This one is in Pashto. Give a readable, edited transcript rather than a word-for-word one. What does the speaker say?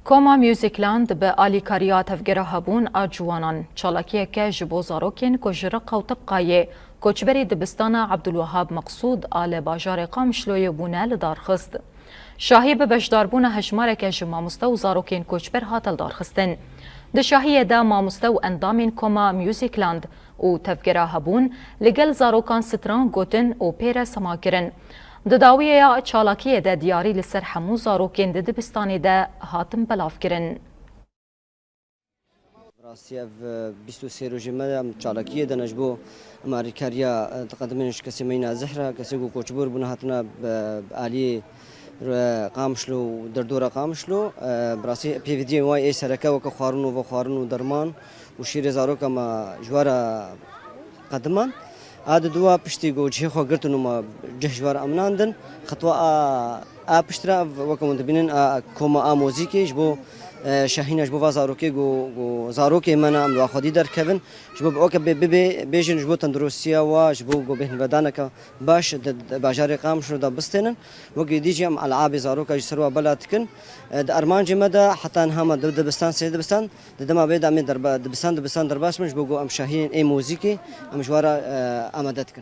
کوما میوزیکلاند به آلیکاریا تفگره هبون آجوانان چالاکیه که جبو زاروکین کجرق و طبقایه کوچبری دبستان عبدالوهاب مقصود آل باجار قامشلوی بونه لدارخست. شاهی به بشداربون هشماره که جمامسته و زاروکین کوچبر هاتل دارخستن. ده شاهی ده مامسته و اندامین کوما میوزیکلاند و تفگره هبون لگل زاروکان ستران گوتن و پیر سماکرن. دداویه چالاکیه ده دیاری لسر همو زاروکین ده دبستانی ده هاتم بلاف کرن. راستی اف 23 روز مدام چالاکیه ده نجبو امریکاریا تقدمنش کسی مینا زهره کسی کو کوچبور بونه هاتنا علی قامشلو دردورا قامشلو براسي بي في دي واي اي سركه وك خارون و درمان و شير زاروكا ما جوارا قدمان هذا دوا بشتي جو جي خو قرتنو ما جهجوار امناندن خطوه بشترا وكم دبنن كوما موزيكي جبو شاهين جبو زاروكي جو زاروكي منا ام خدي در كيفن جبو اوك بيجن جبو تندروسيا و جبو جو بهن بدانك باش باجاري قام شنو دبستن وقي ديجي ام العاب زاروكا جسروا بلاتكن ارمان جمدا حتى هم دبستان سيد دبستان دما بيد ام دبستان درباش من جبو ام شاهين اي موزيكي ام جوارا امدتكن